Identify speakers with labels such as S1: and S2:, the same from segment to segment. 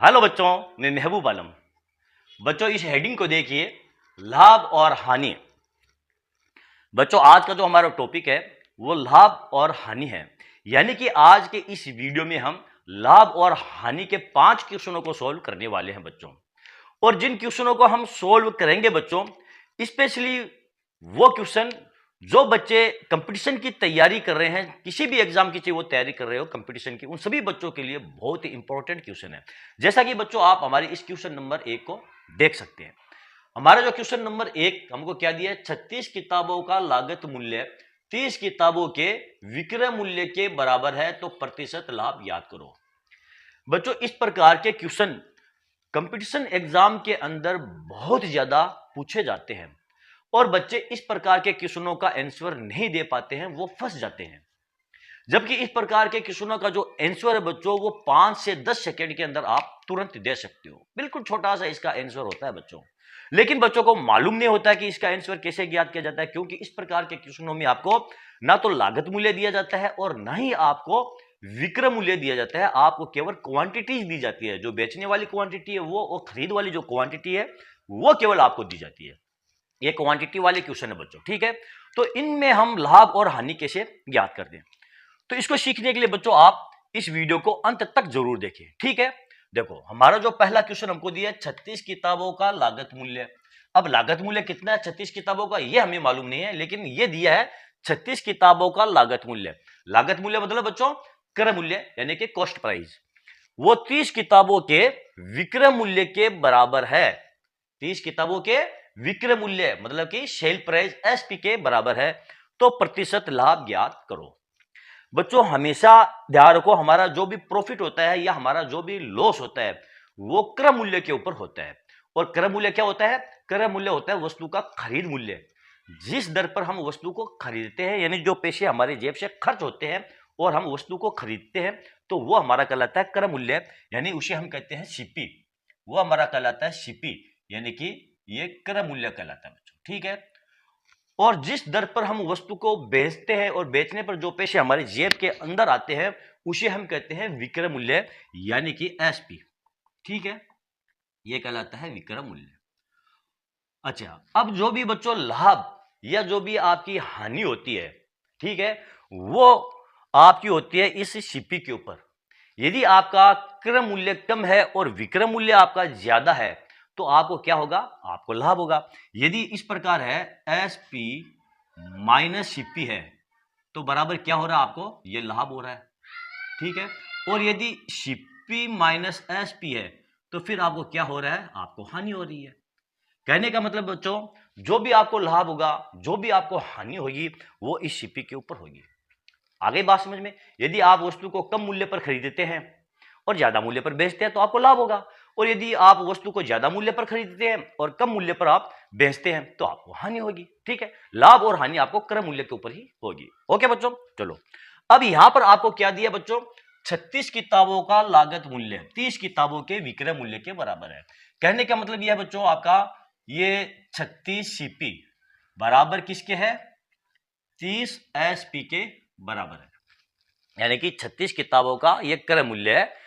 S1: Hello बच्चों, मैं महबूब आलम। बच्चों इस हेडिंग को देखिए, लाभ और हानि। बच्चों आज का जो हमारा टॉपिक है वो लाभ और हानि है। यानी कि आज के इस वीडियो में हम लाभ और हानि के 5 क्वेश्चनों को सॉल्व करने वाले हैं बच्चों। और जिन क्वेश्चनों को हम सॉल्व करेंगे बच्चों, स्पेशली वो क्वेश्चन जो बच्चे कंपटीशन की तैयारी कर रहे हैं, किसी भी एग्जाम की चाहे वो तैयारी कर रहे हो कंपटीशन की, उन सभी बच्चों के लिए बहुत ही इंपॉर्टेंट क्वेश्चन है। जैसा कि बच्चों आप हमारे इस क्वेश्चन नंबर 1 को देख सकते हैं। हमारा जो क्वेश्चन नंबर 1 हमको क्या दिया है, 36 किताबों का लागत मूल्य 30 किताबों के विक्रय मूल्य के बराबर है, तो प्रतिशत लाभ याद करो। बच्चों इस प्रकार के क्वेश्चन कंपटीशन एग्जाम के अंदर बहुत ज्यादा पूछे जाते हैं और बच्चे इस प्रकार के क्वेश्चनों का आंसर नहीं दे पाते हैं, वो फंस जाते हैं। जबकि इस प्रकार के क्वेश्चनों का जो आंसर है बच्चों, वो 5 से 10 सेकंड के अंदर आप तुरंत दे सकते हो। बिल्कुल छोटा सा इसका आंसर होता है बच्चों, लेकिन बच्चों को मालूम नहीं होता कि इसका आंसर कैसे ज्ञात किया जाता है, क्योंकि इस प्रकार के क्वेश्चनों में आपको ना तो लागत मूल्य दिया जाता है और ना ही आपको विक्रय मूल्य दिया जाता है। आपको केवल क्वांटिटीज दी जाती है, जो बेचने वाली क्वांटिटी है वो खरीद वाली जो क्वांटिटी है वो केवल आपको दी जाती है। ये क्वांटिटी वाले क्वेश्चन है बच्चों, ठीक है। तो इनमें हम लाभ और हानि कैसे ज्ञात करते हैं, तो इसको सीखने के लिए बच्चों आप इस वीडियो को अंत तक जरूर देखें, ठीक है। देखो हमारा जो पहला क्वेश्चन हमको दिया है 36 किताबों का लागत मूल्य। अब लागत मूल्य कितना है 36 किताबों का, ये हमें मालूम नहीं है, लेकिन ये दिया है 36 किताबों का लागत मूल्य। लागत मूल्य मतलब बच्चों क्रय मूल्य, यानी कि कॉस्ट प्राइस। वो 30 किताबों के विक्रय मूल्य के बराबर है। 30 किताबों के विक्रय मूल्य मतलब कि सेल प्राइस एसपी के बराबर है, तो प्रतिशत लाभ ज्ञात करो। बच्चों हमेशा ध्यान रखो, हमारा जो भी प्रॉफिट होता है या हमारा जो भी लॉस होता है वो क्रय मूल्य के ऊपर होता है। और क्रय मूल्य क्या होता है? क्रय मूल्य होता है वस्तु का खरीद मूल्य। जिस दर पर हम वस्तु को खरीदते हैं, यानी जो पैसे हमारे जेब से खर्च होते हैं और हम वस्तु को खरीदते हैं, तो वो हमारा कहलाता है क्रय मूल्य, यानी उसे हम कहते हैं सीपी। वो हमारा कहलाता है सीपी, यानी कि ये क्रय मूल्य कहलाता है बच्चों, ठीक है। और जिस दर पर हम वस्तु को बेचते हैं और बेचने पर जो पैसे हमारे जेब के अंदर आते हैं उसे हम कहते हैं विक्रय मूल्य, यानी कि एसपी, ठीक है। यह कहलाता है विक्रय मूल्य। अच्छा, अब जो भी बच्चों लाभ या जो भी आपकी हानि होती है, ठीक है, वो आपकी होती है इस सीपी के ऊपर। यदि आपका क्रय मूल्य कम है और विक्रय मूल्य आपका ज्यादा है, तो आपको क्या होगा? आपको लाभ होगा। यदि इस प्रकार है एसपी माइनस सीपी है, तो बराबर क्या हो रहा है? आपको ये लाभ हो रहा है, ठीक है। और यदि सीपी माइनस एसपी है, तो फिर आपको क्या हो रहा है? आपको हानि हो रही है। कहने का मतलब बच्चों, जो भी आपको लाभ होगा, जो भी आपको हानि होगी, वो इस सीपी के ऊपर होगी। आ गई बात समझ में? यदि आप वस्तु को कम मूल्य पर खरीदते हैं और ज्यादा मूल्य पर बेचते हैं तो आपको लाभ होगा, और यदि आप वस्तु को ज्यादा मूल्य पर खरीदते हैं और कम मूल्य पर आप बेचते हैं तो आपको हानि होगी, ठीक है। लाभ और हानि आपको क्रय मूल्य के ऊपर ही होगी। ओके बच्चों, चलो अब यहां पर आपको क्या दिया बच्चों? 36 किताबों का लागत मूल्य 30 किताबों के विक्रय मूल्य के बराबर है। कहने का मतलब यह बच्चों आपका ये 36 सीपी बराबर किसके है? 30 एसपी के बराबर है, यानी कि 36 किताबों का ये क्रय मूल्य है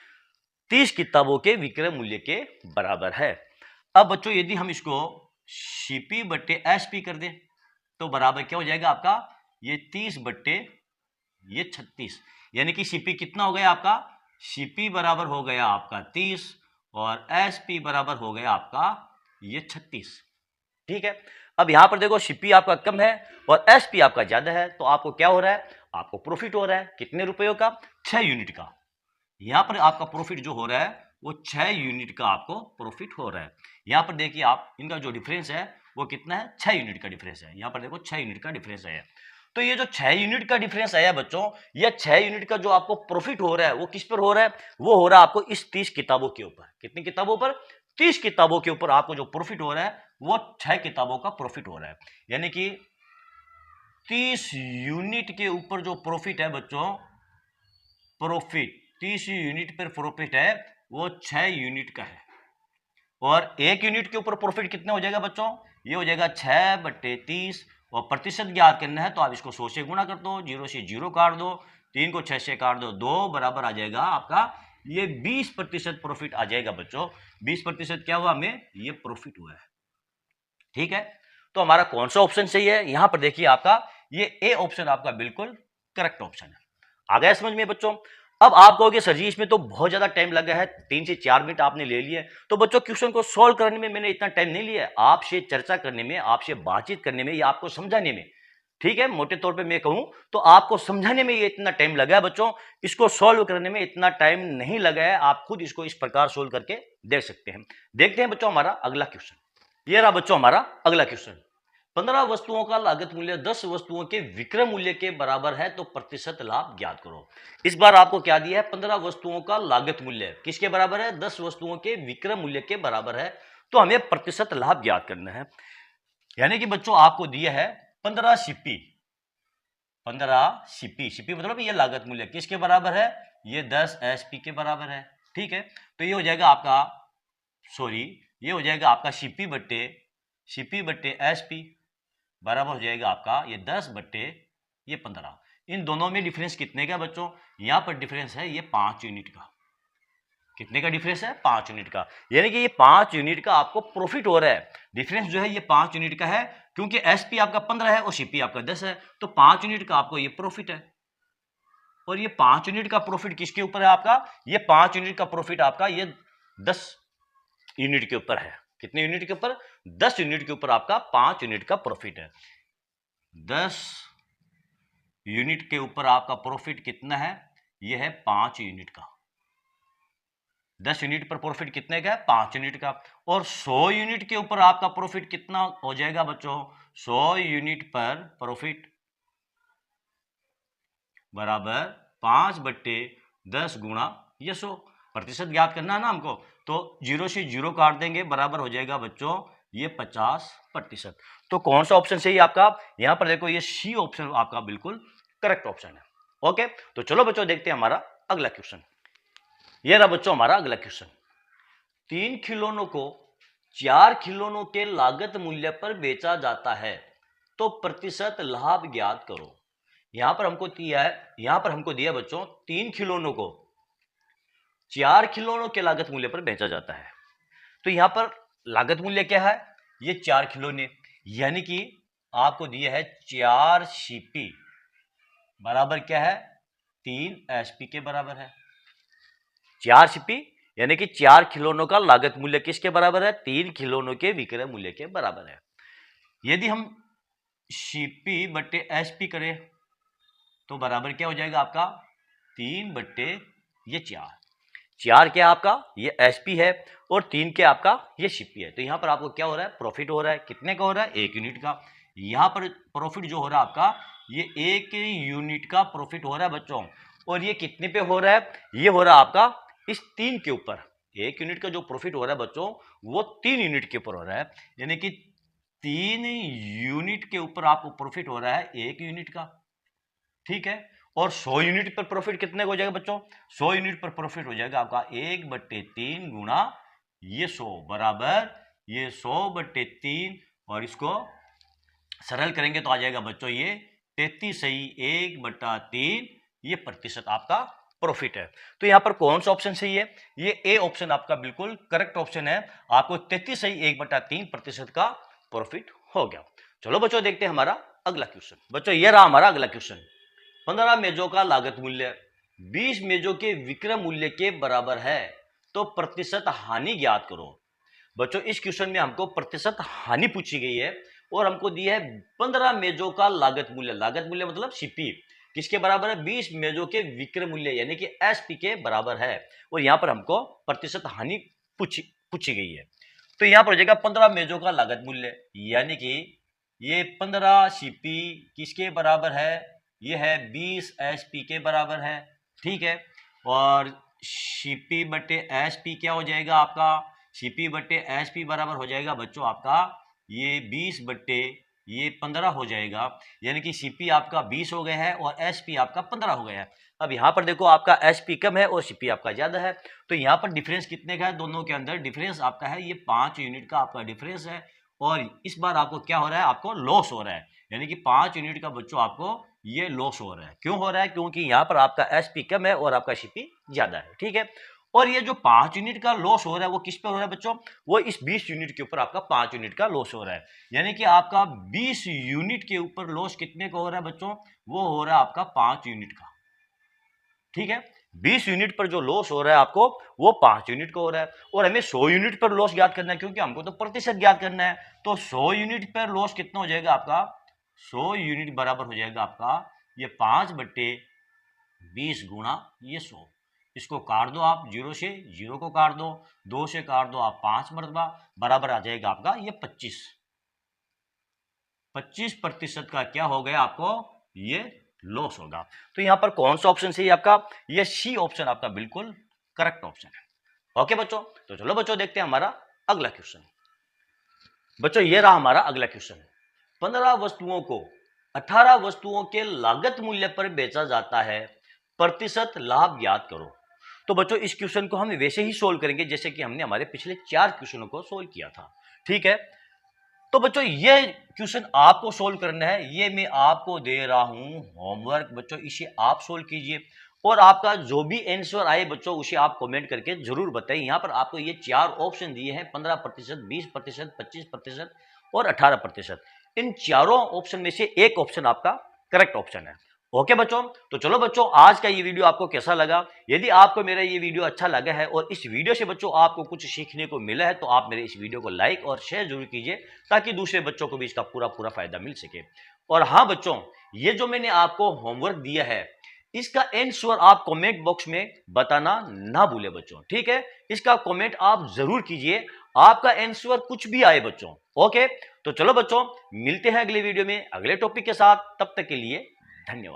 S1: 30 किताबों के विक्रय मूल्य के बराबर है। अब बच्चों यदि हम इसको सीपी बट्टे एसपी कर दें तो बराबर क्या हो जाएगा आपका? ये 30 बट्टे ये 36, यानी कि सीपी कितना हो गया आपका? सीपी बराबर हो गया आपका 30 और एसपी बराबर हो गया आपका ये 36, ठीक है। अब यहां पर देखो सीपी आपका कम है और एसपी आपका ज्यादा है, तो आपको क्या हो रहा है? आपको प्रॉफिट हो रहा है। कितने रुपयों का? 6 यूनिट का। यहां पर आपका प्रॉफिट जो हो रहा है वो 6 यूनिट का आपको प्रॉफिट हो रहा है। यहां पर देखिए आप, इनका जो डिफरेंस है वो कितना है? 6 यूनिट का डिफरेंस है। यहां पर देखो 6 यूनिट का डिफरेंस है। तो ये जो 6 यूनिट का डिफरेंस आया बच्चों, ये 6 यूनिट का जो आपको प्रॉफिट हो रहा है वो किस पर हो रहा है? वो हो रहा है आपको इस 30 किताबों के ऊपर। कितनी किताबों पर? 30 किताबों के ऊपर आपको जो प्रॉफिट हो रहा है वो 6 किताबों का प्रॉफिट हो रहा है। यानी कि 30 यूनिट के ऊपर जो प्रॉफिट है बच्चों, प्रॉफिट 30 यूनिट पर प्रॉफिट है वो 6 यूनिट का है। और 1 यूनिट के ऊपर प्रॉफिट कितना हो जाएगा बच्चों? ये हो जाएगा 6 बट्टे 30, और प्रतिशत ज्ञात करना है तो आप इसको 100 से गुणा कर दो, 0 से 0 काट दो, 3 को 6 से काट दो, 2 बराबर आ जाएगा आपका ये 20% प्रॉफिट आ जाएगा बच्चों। 20% क्या हुआ हमें, ये प्रॉफिट हुआ है। ठीक है, तो हमारा कौन सा ऑप्शन सही है, यहां पर देखिए आपका ये ए ऑप्शन आपका बिल्कुल करेक्ट ऑप्शन है। आ गया समझ में बच्चों। अब आप कहोगे सर जी इसमें तो बहुत ज्यादा टाइम लगा है, 3 से 4 मिनट आपने ले लिए। तो बच्चों क्वेश्चन को सॉल्व करने में मैंने इतना टाइम नहीं लिया है, आपसे चर्चा करने में, आपसे बातचीत करने में या आपको समझाने में। ठीक है, मोटे तौर पे मैं कहूं तो आपको समझाने में ये इतना टाइम लगा है बच्चों, इसको सॉल्व करने में इतना टाइम नहीं लगा है। आप खुद इसको इस प्रकार सॉल्व करके देख सकते हैं। देखते हैं बच्चों हमारा अगला क्वेश्चन। ये रहा बच्चों हमारा अगला क्वेश्चन। 15 वस्तुओं का लागत मूल्य 10 वस्तुओं के विक्रय मूल्य के बराबर है, तो प्रतिशत लाभ ज्ञात करो। इस बार आपको क्या दिया है, 15 वस्तुओं का लागत मूल्य किसके बराबर है, 10 वस्तुओं के विक्रय मूल्य के बराबर है, तो हमें प्रतिशत लाभ ज्ञात करना है। यानी कि बच्चों आपको दिया है 15 सीपी, 15 सीपी, सीपी मतलब ये लागत मूल्य किसके बराबर है, ये 10 एसपी के बराबर है। ठीक है, तो ये हो जाएगा आपका, सॉरी ये हो जाएगा आपका सीपी बट्टे एसपी बराबर हो जाएगा आपका ये 10 बट्टे ये 15। इन दोनों में डिफरेंस कितने का बच्चों, यहां पर डिफरेंस है ये 5 यूनिट का। कितने का डिफरेंस है, 5 यूनिट का। यानी कि ये 5 यूनिट का आपको प्रॉफिट हो रहा है। डिफरेंस जो है ये 5 यूनिट का है, क्योंकि एसपी आपका 15 है और सीपी आपका 10 है, तो 5 यूनिट का आपको ये प्रॉफिट है। और ये 5 यूनिट का प्रॉफिट किसके ऊपर है आपका, ये 5 यूनिट का प्रॉफिट आपका ये 10 यूनिट के ऊपर है। कितने यूनिट के ऊपर, 10 यूनिट के ऊपर आपका 5 यूनिट का प्रॉफिट है। 10 यूनिट के ऊपर आपका प्रॉफिट कितना है, यह है 5 यूनिट का। 10 यूनिट पर प्रॉफिट कितने का है, 5 यूनिट का। और 100 यूनिट के ऊपर आपका प्रॉफिट कितना हो जाएगा बच्चों, 100 यूनिट पर प्रॉफिट बराबर 5 बट्टे 10 गुणा ये 100। प्रतिशत ज्ञात करना है ना हमको, तो 0 से 0 काट देंगे, बराबर हो जाएगा बच्चों ये 50%। तो कौन सा ऑप्शन सही है आपका, यहां पर देखो ये सी ऑप्शन आपका बिल्कुल करेक्ट ऑप्शन है। ओके, तो चलो बच्चों देखते हैं हमारा अगला क्वेश्चन। ये रहा बच्चों हमारा अगला क्वेश्चन। 3 खिलौनों को 4 खिलौनों के लागत मूल्य पर बेचा जाता है, तो प्रतिशत लाभ ज्ञात करो। यहां पर हमको दिया है, यहां पर हमको दिया बच्चों 3 खिलौनों को 4 खिलौनों के लागत मूल्य पर बेचा जाता है। तो यहां पर लागत मूल्य क्या है, ये 4 खिलौने, यानी कि आपको दिया है 4 सीपी बराबर क्या है, 3 एसपी के बराबर है। 4 सीपी यानी कि 4 खिलौनों का लागत मूल्य किसके बराबर है, 3 खिलौनों के विक्रय मूल्य के बराबर है। यदि हम सीपी बट्टे एसपी करें तो बराबर क्या हो जाएगा आपका, 3 बट्टे ये 4 क्या आपका ये एसपी है और 3 क्या आपका ये सीपी है। तो यहां पर आपको क्या हो रहा है, प्रॉफिट हो रहा है, कितने का हो रहा है, 1 यूनिट का। यहां पर प्रॉफिट जो हो रहा है आपका ये 1 यूनिट का प्रॉफिट हो रहा है बच्चों। और ये कितने पे हो रहा है, ये हो रहा है आपका इस 3 के ऊपर। 1 यूनिट का जो प्रॉफिट हो रहा है बच्चों वो 3 यूनिट के ऊपर हो रहा है, यानी कि 3 यूनिट के ऊपर आपको प्रॉफिट हो रहा है 1 यूनिट का। ठीक है, और 100 यूनिट पर प्रॉफिट कितने का हो जाएगा बच्चों, 100 यूनिट पर प्रॉफिट हो जाएगा आपका 1 बट्टे 3 गुणा ये 100 बराबर ये 100 बट्टे 3, और इसको सरल करेंगे तो आ जाएगा बच्चों ये 33 सही 1 बट्टा 3 ये प्रतिशत आपका प्रॉफिट है। तो यहां पर कौन सा ऑप्शन सही है, ये ए ऑप्शन आपका बिल्कुल करेक्ट ऑप्शन है। आपको 33 सही 1 बट्टा 3 प्रतिशत का प्रॉफिट हो गया। चलो बच्चों देखते हैं हमारा अगला क्वेश्चन। बच्चों ये रहा हमारा अगला क्वेश्चन। 15 मेजों का लागत मूल्य 20 मेजों के विक्रय मूल्य के बराबर है, तो प्रतिशत हानि ज्ञात करो। बच्चों इस क्वेश्चन में हमको प्रतिशत हानि पूछी गई है और हमको दिया है 15 मेजों का लागत मूल्य मतलब सीपी किसके बराबर है, 20 मेजों के विक्रय मूल्य यानी कि एसपी के बराबर है। और यहां पर हमको प्रतिशत हानि पूछी गई है। तो यहां पर हो जाएगा 15 मेजों का लागत मूल्य, यानी कि ये 15 सीपी किसके बराबर है, ये है 20 एसपी के बराबर है। ठीक है, और सीपी बट्टे एसपी क्या हो जाएगा आपका, सीपी बट्टे एसपी बराबर हो जाएगा बच्चों आपका ये 20 बट्टे ये 15 हो जाएगा, यानी कि सीपी आपका 20 हो गया है और एसपी आपका 15 हो गया है। अब यहाँ पर देखो आपका एसपी कम है और सीपी आपका ज्यादा है, तो यहाँ पर डिफरेंस कितने का है, दोनों के अंदर डिफरेंस आपका है ये 5 यूनिट का आपका डिफरेंस है। और इस बार आपको क्या हो रहा है, आपको लॉस हो रहा है, यानी कि 5 यूनिट का बच्चों आपको ये लॉस हो रहा है। क्यों हो रहा है, क्योंकि यहाँ पर आपका एसपी कम है और आपका सीपी ज्यादा है। ठीक है, और ये जो 5 यूनिट का लॉस हो रहा है वो किस पे हो रहा है बच्चों, वो इस 20 यूनिट के ऊपर आपका 5 यूनिट का लॉस हो रहा है। यानी कि आपका 20 यूनिट के ऊपर लॉस कितने का हो रहा है बच्चों, वो हो रहा है आपका 5 यूनिट का। ठीक है, 20 यूनिट पर जो लॉस हो रहा है आपको वो 5 यूनिट का हो रहा है। और हमें 100 यूनिट पर लॉस ज्ञात करना है, क्योंकि हमको तो प्रतिशत ज्ञात करना है। तो 100 यूनिट पर लॉस कितना हो जाएगा आपका, 100 यूनिट बराबर हो जाएगा आपका ये 5/20 गुणा ये 100। इसको काट दो आप, 0 से 0 को काट दो, 2 से काट दो आप 5 मरतबा, बराबर आ जाएगा आपका ये 25% का क्या हो गया आपको, ये लॉस होगा। तो यहां पर कौन सा ऑप्शन सही है आपका, ये सी ऑप्शन आपका बिल्कुल करेक्ट ऑप्शन है। ओके बच्चों, तो चलो बच्चों देखते हैं हमारा अगला क्वेश्चन। बच्चों ये रहा हमारा अगला क्वेश्चन। 15 वस्तुओं को 18 वस्तुओं के लागत मूल्य पर बेचा जाता है, प्रतिशत लाभ ज्ञात करो। तो बच्चों इस क्वेश्चन को हम वैसे ही सोल्व करेंगे जैसे कि हमने हमारे पिछले 4 क्वेश्चनों को सोल्व किया था। ठीक है, तो बच्चों ये क्वेश्चन आपको सोल्व करना है, ये मैं आपको दे रहा हूं होमवर्क। बच्चों इसे आप सोल्व कीजिए और आपका जो भी आंसर आए बच्चों उसे आप कमेंट करके जरूर बताइए। यहां पर आपको ये 4 ऑप्शन दिए हैं, 15%, 20%, 25% और 18%। इन चारों ऑप्शन में से एक ऑप्शन आपका करेक्ट ऑप्शन है। ओके बच्चों, तो चलो बच्चों आज का ये वीडियो आपको कैसा लगा। यदि आपको मेरा ये वीडियो अच्छा लगा है और इस वीडियो से बच्चों आपको कुछ सीखने को मिला है, तो आप मेरे इस वीडियो को लाइक और शेयर जरूर कीजिए, ताकि दूसरे बच्चों को भी इसका पूरा फायदा मिल सके। और हाँ बच्चों, ये जो मैंने आपको होमवर्क दिया है, इसका आंसर आप कमेंट बॉक्स में बताना ना भूले बच्चों। ठीक है, इसका कमेंट आप जरूर कीजिए, आपका आंसर कुछ भी आए बच्चों। ओके, तो चलो बच्चों मिलते हैं अगले वीडियो में अगले टॉपिक के साथ, तब तक के लिए धन्यवाद।